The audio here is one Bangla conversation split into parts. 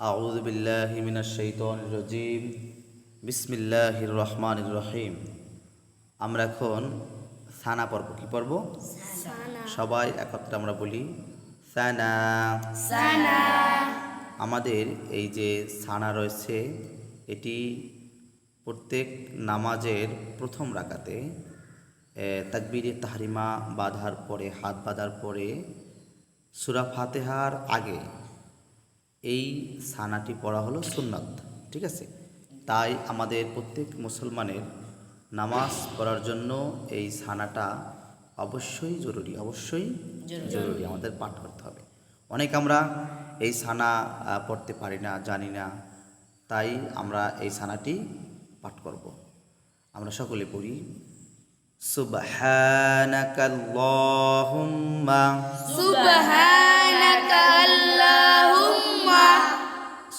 আউযু বিল্লাহি মিনাশ শাইতানির রাজিম। বিসমিল্লাহির রহমানির রহিম। আমরা এখন সানা পড়ব। কি পড়ব? সবাই একত্রে আমরা বলি সানা। সানা। আমাদের এই যে সানা রয়েছে, এটি প্রত্যেক নামাজের প্রথম রাকাতে তাকবীরে তাহরিমা বাঁধার পরে, হাত বাঁধার পরে, সূরা ফাতিহার আগে এই সানাটি পড়া হলো সুন্নাত। ঠিক আছে, তাই আমাদের প্রত্যেক মুসলমানের নামাজ পড়ার জন্য এই সানাটা অবশ্যই জরুরি, অবশ্যই জরুরি আমাদের পাঠ করতে হবে। অনেক আমরা এই সানা পড়তে পারি না, জানি না, তাই আমরা এই সানাটি পাঠ করব। আমরা সকলে পড়ি সুবহানাকাল্লাহুম্মা। সুবহানাকা আল্লাহুম্মা।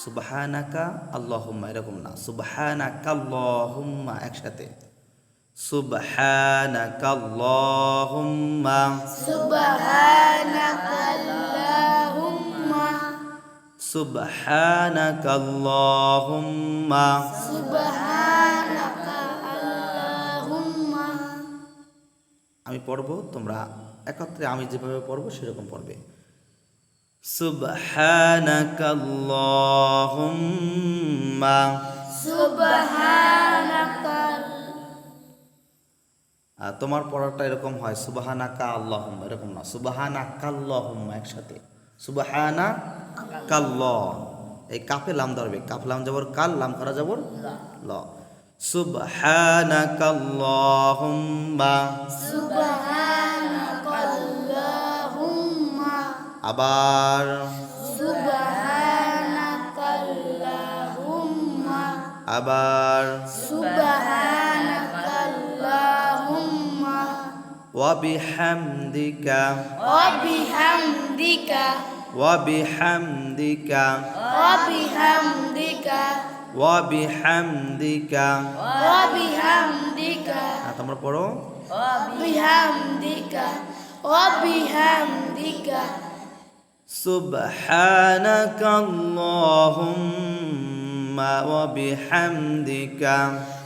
সুবহানাকা আল্লাহুম্মা এরকম না, সুবহানাকাল্লাহুম্মা একসাথে। সুবহানাকাল্লাহুম্মা। সুবহানাকা আল্লাহুম্মা। সুবহানাকাল্লাহুম্মা। সুবহানাকা আল্লাহুম্মা। আমি পড়ব, তোমরা একত্রে আমি যেভাবে পড়ব সেরকম পড়বে। সুবহানাকাল্লাহুম্মা। সুবহানাকা। তোমার পড়াটা এরকম হয় সুবহানাকা আল্লাহুম্মা, এরকম না, সুবহানাকাল্লাহুম্মা একসাথে। সুবহানাকাল্লাহ, এই কাফে লাম ধরবে, কাফ লাম যাবর কাল, লাম খারা যাবর ল। সুবহানাকাল্লাহুম্মা। সুবহানাকা আল্লাহুম্মা। আবার সুবহানাকা আল্লাহুম্মা। আবার সুবহানাকা আল্লাহুম্মা। ওয়া বিহামদিকা। ওয়া বিহামদিকা। ওয়া বিহামদিকা। ওয়া বিহামদিকা। ওয়া বিহামদিকা। ওয়া বিহামদিকা। তোমরা পড়ো ওয়া বিহামদিকা। ওয়া বিহামদিকা। সুবহানাকাল্লাহুম্মা ওয়া বিহামদিকা।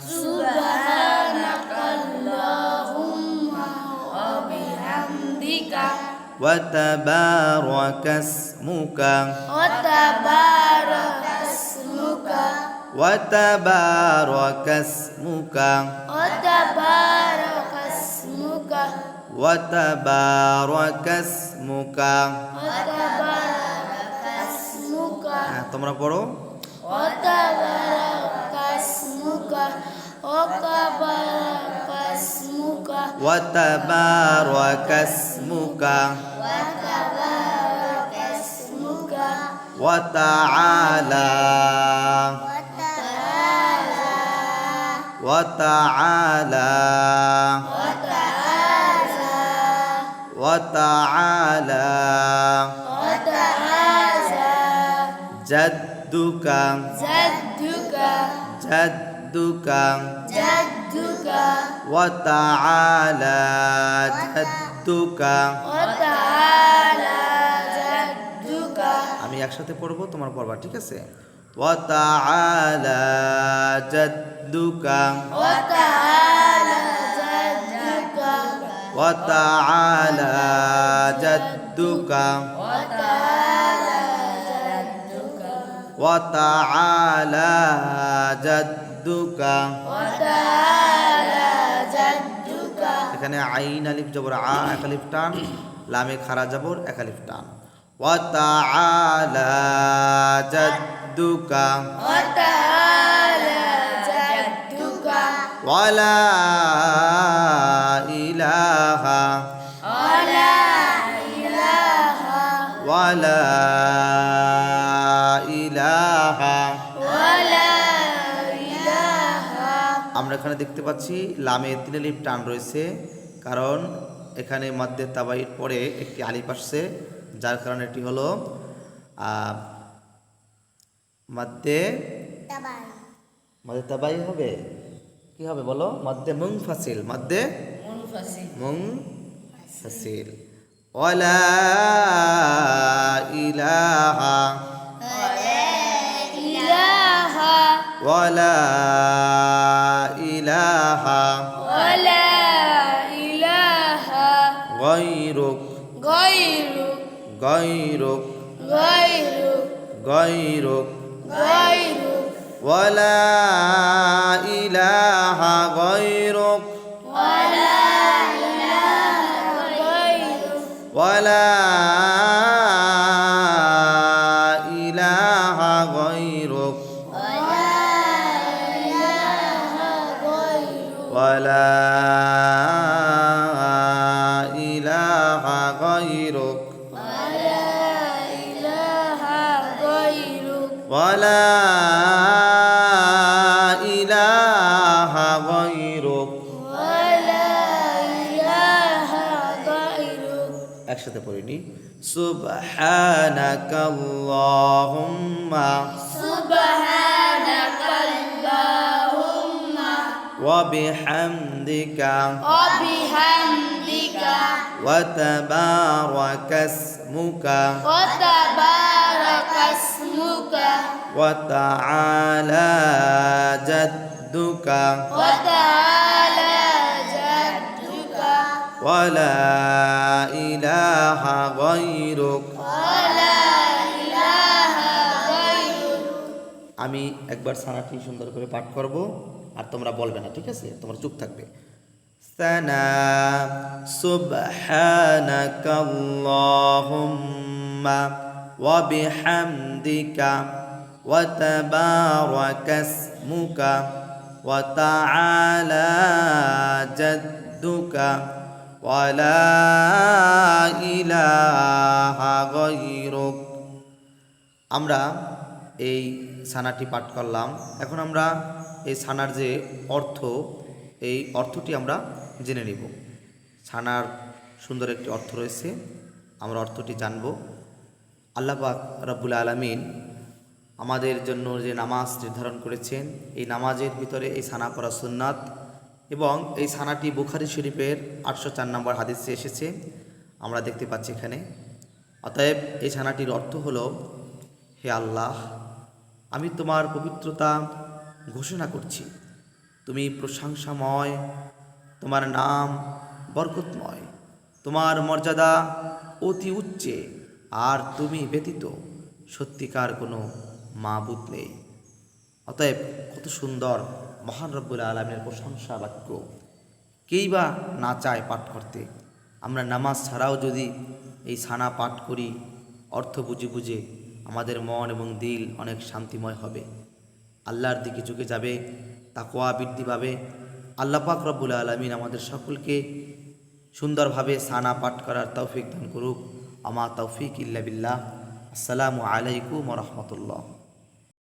সুবহানাকা আল্লাহুম্মা ওয়া বিহামদিকা। ওয়া তাবারাকা ইসমুকা। ওয়া তাবারাকা ইসমুকা। ওয়া তাবারাকা ইসমুকা। ওয়া তাবারাকা ইসমুকা। ওয়া তাবারাকা ইসমুকা। ওয়া তাবারাকা ইসমুকা। তোমরা পড়ো ওয়া তাবারাকা ইসমুকা। ওয়া তাবারাকা ইসমুকা। ওয়া তাবারাকা ইসমুকা। ওয়া তাবারাকা ইসমুকা। ওয়া তাআলা। ওয়া তাআলা। ওয়া তাআলা। ওয়া তাআলা। ওয়া তাআলা। জাদ্দুকা। জাদ্দুকা। জাদ্দুকা। জাদ্দুকা। ওয়া তাআলা জাদ্দুকা। ওয়া তাআলা জাদ্দুকা। আমি একসাথে পড়বো, তোমার পড়বা, ঠিক আছে? ওয়া তাআলা জাদ্দুকা। ওয়া তাআলা জাদ্দুকা। ওয়া তাআলা জাদ্দুকা। ওয়া তাআলা জাদ্দুকা। ওয়া তাআলা জাদ্দুকা। ওয়া তাআলা জাদ্দুকা। এখানে আইন আলিফ জবর আ, এক আলিফ টান, লামে খারা জবর, এক আলিফ টান। ওয়া তাআলা জাদ্দুকা। ওয়া তাআলা জাদ্দুকা। ওয়ালা ইলাহা। ওয়ালা ইলাহা। ওয়ালা ইলাহা। ওয়ালা ইলাহা। আমরা এখানে দেখতে পাচ্ছি লামে তিন আলিফ টান রয়েছে, কারণ এখানে মধ্যে তাবাইয়ের পরে একটি আলিফ আসছে, যার কারণে এটি হলো মধ্যে তাবাই হবে। কি হবে বলো? মধ্যে মুনফাসিল, মধ্যে মুনফাসিল। ওয়ালা ইলাহা। ওয়ালা ولا إله ولا إله غيرك غيرك غيرك غيرك غيرك غيرك ولا إله غيرك ولا إله غيرك ولا إله غيرك ولا إله غيرك ولا إله غيرك একসাথে পড়িনি سبحانك اللهم سبحانك اللهم وبحمدك وبحمدك وتبارك اسمك وتبارك اسمك وتعالى جدك وتعالى جدك ولا إله غيرك ولا إله غيرك আমি একবার সানাটি সুন্দর করে পাঠ করব আর তোমরা বলবে না, ঠিক আছে? তোমরা চুপ থাকবে। সানা সুবহানাকাল্লাহুম্মা ওয়া বিহামদিকা ওয়া তাবারাকা ইসমুকা ওয়া তাআলা জাদ্দুকা ওয়া লা ইলাহা গায়রুক। আমরা এই সানাটি পাঠ করলাম। এখন আমরা এই সানার যে অর্থ, এই অর্থটি আমরা জেনে নিব। সানার সুন্দর একটি অর্থ রয়েছে, আমরা অর্থটি জানব। আল্লাহ পাক রব্বুল আলামিন আমাদের জন্য যে নামাজ নির্ধারণ করেছেন, এই নামাজের ভিতরে এই সানা পড়া সুন্নাত, এবং এই সানাটি বুখারী শরীফের 804 নম্বর হাদিসে এসেছে, আমরা দেখতে পাচ্ছি এখানে। অতএব এই সানাটির অর্থ হলো, হে আল্লাহ, আমি তোমার পবিত্রতা ঘোষণা করছি। তুমি প্রশংসাময়, তোমার নাম বরকতময়, তোমার মর্যাদা অতি উচ্চে, আর তুমি ব্যতীত সত্যিকার কোনো মাবুদ নেই। অতএব কত সুন্দর মহান রব্বুল আলামিনের প্রশংসা বাক্য, কেই বা না চায় পাঠ করতে। আমরা নামাজ ছাড়াও যদি এই সানা পাঠ করি, অর্থ বুঝে বুঝে, আমাদের মন এবং দিল অনেক শান্তিময় হবে, আল্লাহর দিকে ঝুঁকে যাবে, তাকওয়া বৃদ্ধি পাবে। আল্লাহ পাক রব্বুল আলামিন আমাদের সকলকে সুন্দরভাবে সানা পাঠ করার তৌফিক দান করুক। আমা তৌফিক ইল্লা বিল্লাহ। আসসালামু আলাইকুম ওয়া রাহমাতুল্লাহ।